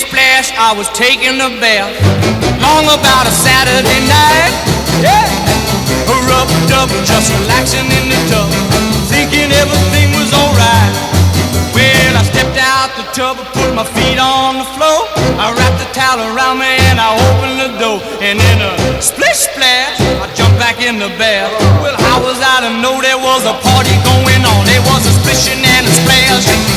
splash, I was taking a bath. Long about a Saturday night. Yeah. Rubbed up, just relaxing in the tub, thinking everything was alright. Well, I stepped out the tub, put my feet on the floor. I wrapped the towel around me and I opened the door. And in a splish splash, I jumped back in the bath. Well, how was I to know there was a party going on? There was a splishing and a splash.